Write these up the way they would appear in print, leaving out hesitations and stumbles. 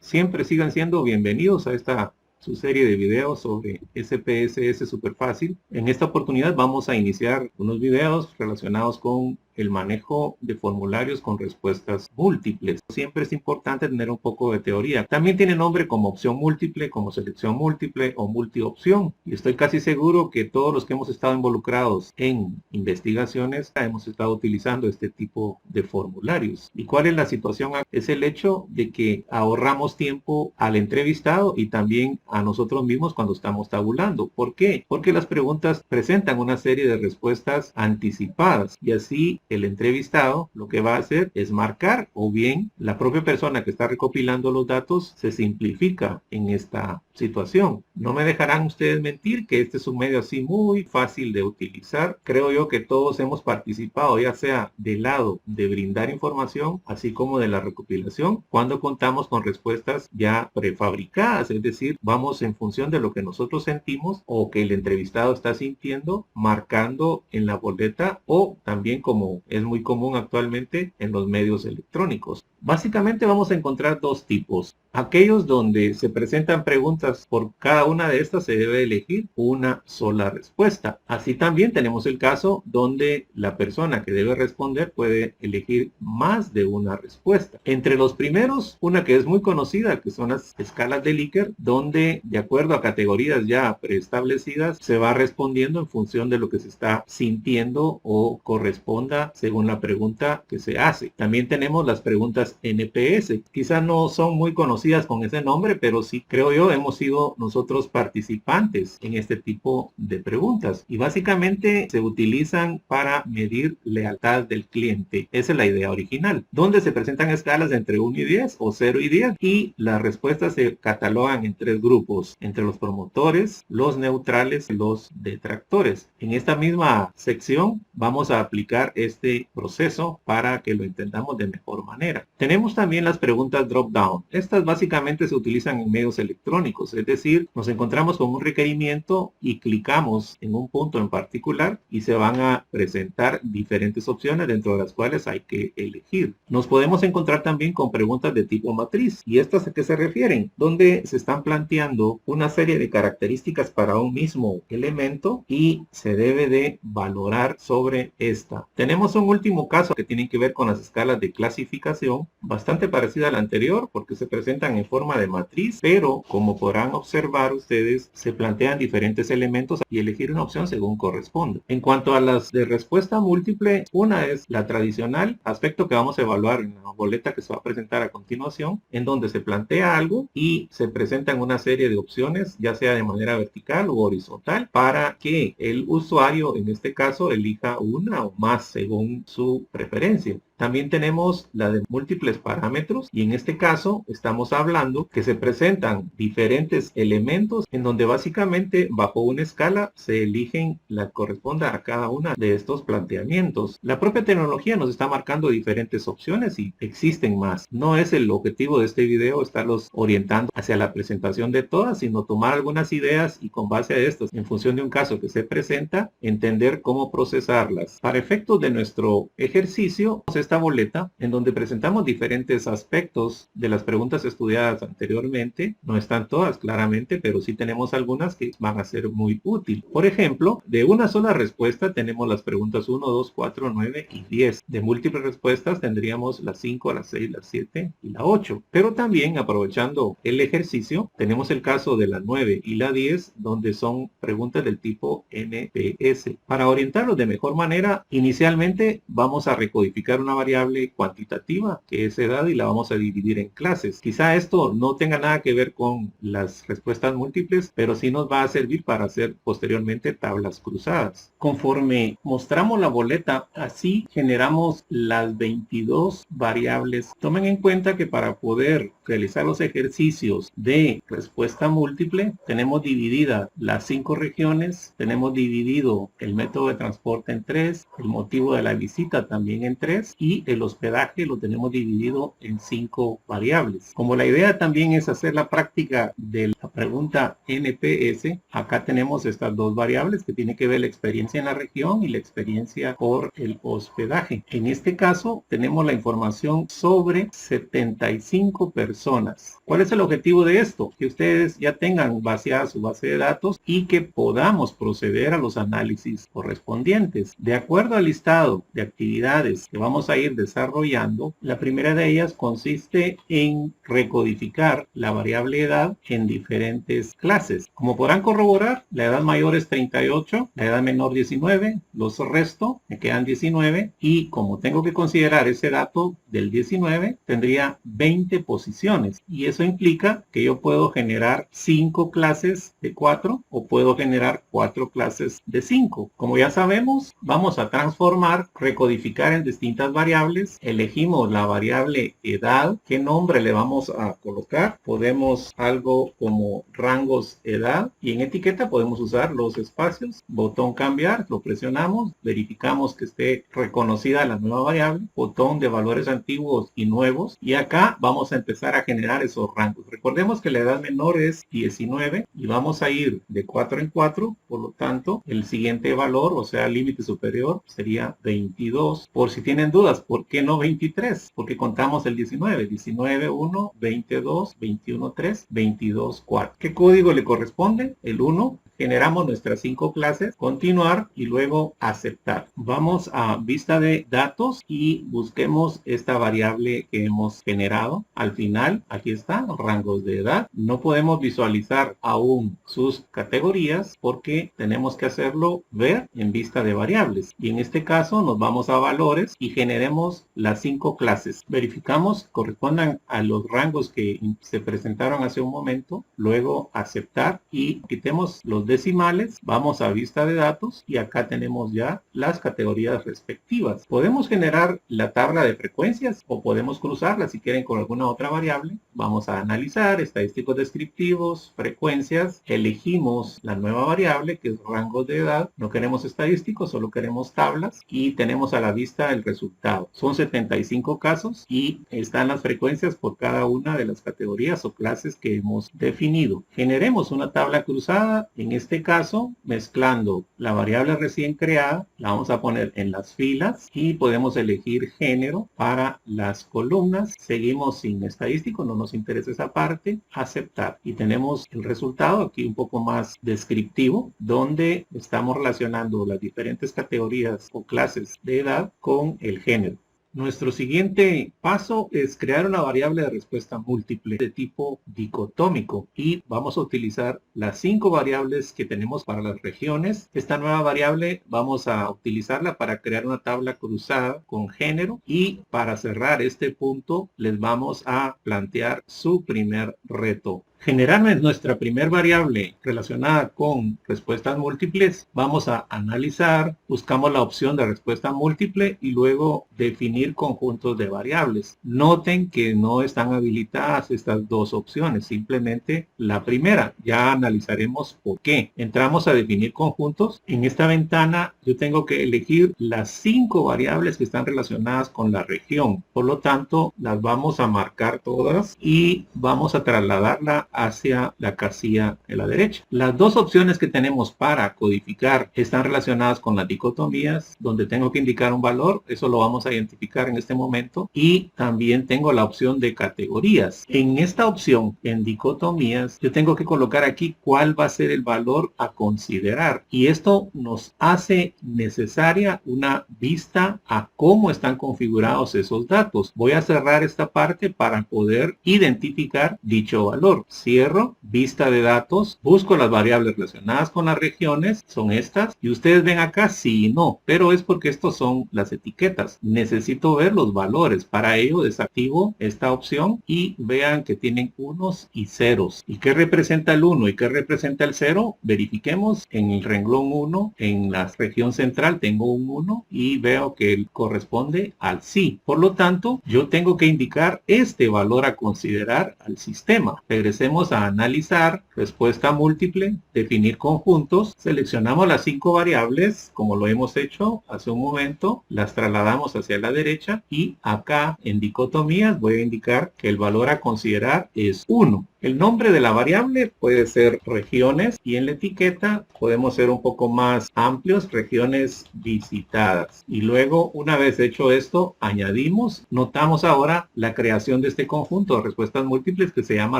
Siempre sigan siendo bienvenidos a esta su serie de videos sobre SPSS Superfácil. En esta oportunidad vamos a iniciar unos videos relacionados con el manejo de formularios con respuestas múltiples. Siempre es importante tener un poco de teoría. También tiene nombre como opción múltiple, como selección múltiple o multiopción. Y estoy casi seguro que todos los que hemos estado involucrados en investigaciones hemos estado utilizando este tipo de formularios. ¿Y cuál es la situación? Es el hecho de que ahorramos tiempo al entrevistado y también a nosotros mismos cuando estamos tabulando. ¿Por qué? Porque las preguntas presentan una serie de respuestas anticipadas y así el entrevistado lo que va a hacer es marcar, o bien la propia persona que está recopilando los datos se simplifica en esta situación. No me dejarán ustedes mentir que este es un medio así muy fácil de utilizar. Creo yo que todos hemos participado, ya sea del lado de brindar información, así como de la recopilación, cuando contamos con respuestas ya prefabricadas, es decir, vamos en función de lo que nosotros sentimos o que el entrevistado está sintiendo, marcando en la boleta o también, como es muy común actualmente, en los medios electrónicos. Básicamente vamos a encontrar dos tipos. Aquellos donde se presentan preguntas por cada una de estas se debe elegir una sola respuesta. Así también tenemos el caso donde la persona que debe responder puede elegir más de una respuesta. Entre los primeros, una que es muy conocida, que son las escalas de Likert, donde de acuerdo a categorías ya preestablecidas se va respondiendo en función de lo que se está sintiendo o corresponda según la pregunta que se hace. También tenemos las preguntas NPS. Quizás no son muy conocidas con ese nombre, pero sí creo yo hemos sido nosotros participantes en este tipo de preguntas y básicamente se utilizan para medir lealtad del cliente. Esa es la idea original, donde se presentan escalas de entre 1 y 10 o 0 y 10 y las respuestas se catalogan en 3 grupos, entre los promotores, los neutrales y los detractores. En esta misma sección vamos a aplicar este proceso para que lo entendamos de mejor manera. Tenemos también las preguntas drop-down. Estas básicamente se utilizan en medios electrónicos, es decir, nos encontramos con un requerimiento y clicamos en un punto en particular y se van a presentar diferentes opciones dentro de las cuales hay que elegir. Nos podemos encontrar también con preguntas de tipo matriz. ¿Y estas a qué se refieren? Donde se están planteando una serie de características para un mismo elemento y se debe de valorar sobre esta. Tenemos un último caso que tiene que ver con las escalas de clasificación, bastante parecida a la anterior porque se presentan en forma de matriz, pero como podrán observar ustedes, se plantean diferentes elementos y elegir una opción según corresponde. En cuanto a las de respuesta múltiple, una es la tradicional, aspecto que vamos a evaluar en la boleta que se va a presentar a continuación, en donde se plantea algo y se presentan una serie de opciones, ya sea de manera vertical u horizontal, para que el usuario, en este caso, elija una o más según su preferencia. También tenemos la de múltiples parámetros y en este caso estamos hablando que se presentan diferentes elementos en donde básicamente bajo una escala se eligen la que corresponda a cada una de estos planteamientos. La propia tecnología nos está marcando diferentes opciones y existen más. No es el objetivo de este video estarlos orientando hacia la presentación de todas, sino tomar algunas ideas y con base a estas, en función de un caso que se presenta, entender cómo procesarlas. Para efectos de nuestro ejercicio, esta boleta en donde presentamos diferentes aspectos de las preguntas estudiadas anteriormente. No están todas claramente, pero sí tenemos algunas que van a ser muy útiles. Por ejemplo, de una sola respuesta tenemos las preguntas 1, 2, 4, 9 y 10. De múltiples respuestas tendríamos las 5, las 6, las 7 y la 8. Pero también, aprovechando el ejercicio, tenemos el caso de la 9 y la 10, donde son preguntas del tipo NPS. Para orientarlos de mejor manera, inicialmente vamos a recodificar una variable cuantitativa que es edad y la vamos a dividir en clases. Quizá esto no tenga nada que ver con las respuestas múltiples, pero sí nos va a servir para hacer posteriormente tablas cruzadas. Conforme mostramos la boleta, así generamos las 22 variables. Tomen en cuenta que para poder realizar los ejercicios de respuesta múltiple, tenemos dividida las 5 regiones, tenemos dividido el método de transporte en 3, el motivo de la visita también en 3 y el hospedaje lo tenemos dividido en 5 variables. Como la idea también es hacer la práctica de la pregunta NPS, acá tenemos estas dos variables que tienen que ver la experiencia en la región y la experiencia por el hospedaje. En este caso tenemos la información sobre 75 personas. ¿Cuál es el objetivo de esto? Que ustedes ya tengan vaciada su base de datos y que podamos proceder a los análisis correspondientes. De acuerdo al listado de actividades que vamos a ir desarrollando, la primera de ellas consiste en recodificar la variable edad en diferentes clases. Como podrán corroborar, la edad mayor es 38, la edad menor 19, los resto me quedan 19 y como tengo que considerar ese dato del 19, tendría 20 posiciones y eso implica que yo puedo generar 5 clases de 4 o puedo generar 4 clases de 5. Como ya sabemos, vamos a transformar, recodificar en distintas variables. Elegimos la variable edad. ¿Qué nombre le vamos a colocar? Podemos algo como rangos edad y en etiqueta podemos usar los espacios. Botón cambiar, lo presionamos, verificamos que esté reconocida la nueva variable. Botón de valores antiguos y nuevos y acá vamos a empezar a generar esos rangos. Recordemos que la edad menor es 19 y vamos a ir de 4 en 4, por lo tanto el siguiente valor, o sea límite superior, sería 22. Por si tienen dudas, ¿por qué no 23? Porque contamos el 19, 19, 1, 22, 21, 3, 22, 4. ¿Qué código le corresponde? El 1. Generamos nuestras 5 clases, continuar y luego aceptar. Vamos a vista de datos y busquemos esta variable que hemos generado. Al final, aquí está, rangos de edad. No podemos visualizar aún sus categorías porque tenemos que hacerlo ver en vista de variables. Y en este caso nos vamos a valores y generemos las 5 clases. Verificamos correspondan a los rangos que se presentaron hace un momento. Luego aceptar y quitemos los decimales, vamos a vista de datos y acá tenemos ya las categorías respectivas. Podemos generar la tabla de frecuencias o podemos cruzarla si quieren con alguna otra variable. Vamos a analizar estadísticos descriptivos, frecuencias, elegimos la nueva variable que es rangos de edad, no queremos estadísticos, solo queremos tablas y tenemos a la vista el resultado. Son 75 casos y están las frecuencias por cada una de las categorías o clases que hemos definido. Generemos una tabla cruzada, en este caso mezclando la variable recién creada, la vamos a poner en las filas y podemos elegir género para las columnas. Seguimos sin estadístico, no nos interesa esa parte, aceptar y tenemos el resultado aquí un poco más descriptivo donde estamos relacionando las diferentes categorías o clases de edad con el género. Nuestro siguiente paso es crear una variable de respuesta múltiple de tipo dicotómico y vamos a utilizar las 5 variables que tenemos para las regiones. Esta nueva variable vamos a utilizarla para crear una tabla cruzada con género y para cerrar este punto les vamos a plantear su primer reto. Generar nuestra primer variable relacionada con respuestas múltiples, vamos a analizar, buscamos la opción de respuesta múltiple y luego definir conjuntos de variables. Noten que no están habilitadas estas dos opciones, simplemente la primera. Ya analizaremos por qué. Entramos a definir conjuntos. En esta ventana yo tengo que elegir las 5 variables que están relacionadas con la región. Por lo tanto, las vamos a marcar todas y vamos a trasladarla hacia la casilla de la derecha. Las dos opciones que tenemos para codificar están relacionadas con las dicotomías, donde tengo que indicar un valor, eso lo vamos a identificar en este momento, y también tengo la opción de categorías. En esta opción, en dicotomías, yo tengo que colocar aquí cuál va a ser el valor a considerar, y esto nos hace necesaria una vista a cómo están configurados esos datos. Voy a cerrar esta parte para poder identificar dicho valor. Cierro, vista de datos, busco las variables relacionadas con las regiones, son estas, y ustedes ven acá sí y no, pero es porque estos son las etiquetas. Necesito ver los valores, para ello desactivo esta opción y vean que tienen unos y ceros. ¿Y qué representa el 1 y qué representa el 0? Verifiquemos en el renglón 1, en la región central tengo un 1 y veo que corresponde al sí. Por lo tanto, yo tengo que indicar este valor a considerar al sistema. Regresemos a analizar, respuesta múltiple, definir conjuntos, seleccionamos las 5 variables como lo hemos hecho hace un momento, las trasladamos hacia la derecha y acá en dicotomías voy a indicar que el valor a considerar es 1. El nombre de la variable puede ser regiones y en la etiqueta podemos ser un poco más amplios, regiones visitadas. Y luego, una vez hecho esto, añadimos, notamos ahora la creación de este conjunto de respuestas múltiples que se llama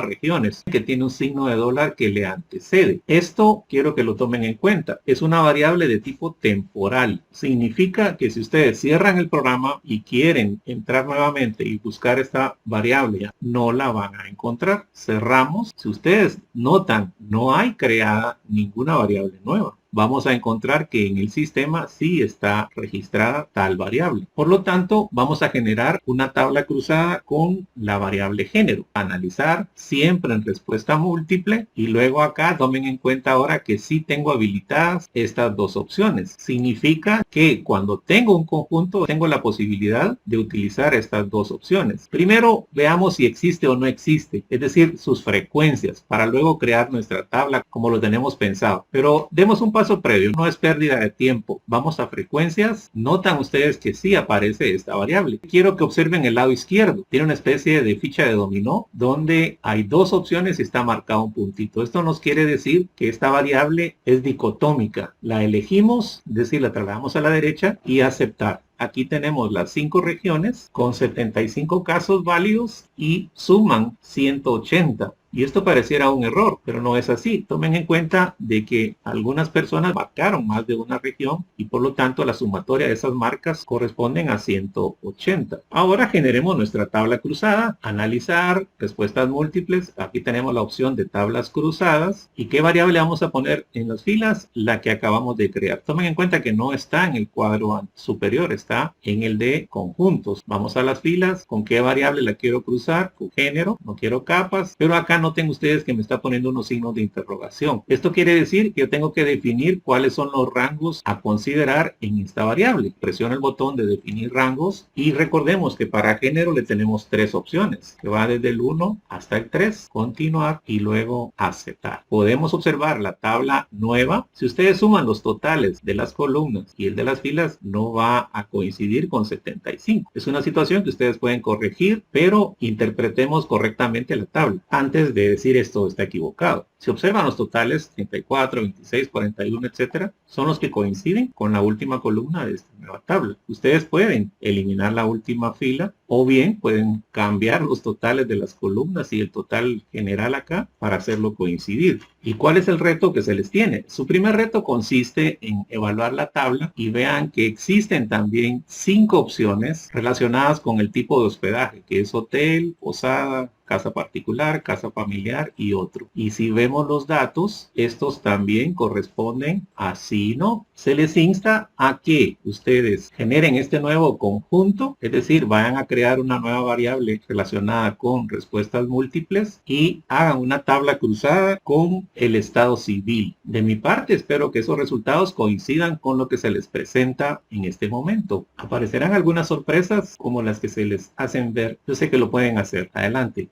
regiones, que tiene un signo de dólar que le antecede. Esto quiero que lo tomen en cuenta. Es una variable de tipo temporal. Significa que si ustedes cierran el programa y quieren entrar nuevamente y buscar esta variable, no la van a encontrar. Cerramos. Si ustedes notan, no hay creada ninguna variable nueva. Vamos a encontrar que en el sistema sí está registrada tal variable. Por lo tanto, vamos a generar una tabla cruzada con la variable género. Analizar siempre en respuesta múltiple y luego acá tomen en cuenta ahora que sí tengo habilitadas estas dos opciones. Significa que cuando tengo un conjunto tengo la posibilidad de utilizar estas dos opciones. Primero veamos si existe o no existe, es decir, sus frecuencias, para luego crear nuestra tabla como lo tenemos pensado. Pero demos un paso previo, no es pérdida de tiempo. Vamos a frecuencias. Notan ustedes que sí aparece esta variable. Quiero que observen el lado izquierdo. Tiene una especie de ficha de dominó donde hay dos opciones y está marcado un puntito. Esto nos quiere decir que esta variable es dicotómica. La elegimos, es decir, la trasladamos a la derecha y aceptar. Aquí tenemos las 5 regiones con 75 casos válidos y suman 180. Y esto pareciera un error, pero no es así. Tomen en cuenta de que algunas personas marcaron más de una región y por lo tanto la sumatoria de esas marcas corresponden a 180. Ahora generemos nuestra tabla cruzada, analizar, respuestas múltiples. Aquí tenemos la opción de tablas cruzadas. ¿Y qué variable vamos a poner en las filas? La que acabamos de crear. Tomen en cuenta que no está en el cuadro superior, está en el de conjuntos. Vamos a las filas. ¿Con qué variable la quiero cruzar? Con género. No quiero capas, pero acá noten ustedes que me está poniendo unos signos de interrogación. Esto quiere decir que yo tengo que definir cuáles son los rangos a considerar en esta variable. Presiona el botón de definir rangos y recordemos que para género le tenemos 3 opciones, que va desde el 1 hasta el 3, continuar y luego aceptar. Podemos observar la tabla nueva. Si ustedes suman los totales de las columnas y el de las filas, no va a coincidir con 75. Es una situación que ustedes pueden corregir, pero interpretemos correctamente la tabla antes de decir esto está equivocado. Si observan los totales 34, 26, 41, etcétera, son los que coinciden con la última columna de esta nueva tabla. Ustedes pueden eliminar la última fila o bien pueden cambiar los totales de las columnas y el total general acá para hacerlo coincidir. ¿Y cuál es el reto que se les tiene? Su primer reto consiste en evaluar la tabla y vean que existen también 5 opciones relacionadas con el tipo de hospedaje, que es hotel, posada, casa particular, casa familiar y otro. Y si vemos los datos, estos también corresponden a sí, ¿no? Se les insta a que ustedes generen este nuevo conjunto, es decir, vayan a crear una nueva variable relacionada con respuestas múltiples y hagan una tabla cruzada con el estado civil. De mi parte, espero que esos resultados coincidan con lo que se les presenta en este momento. Aparecerán algunas sorpresas como las que se les hacen ver. Yo sé que lo pueden hacer. Adelante.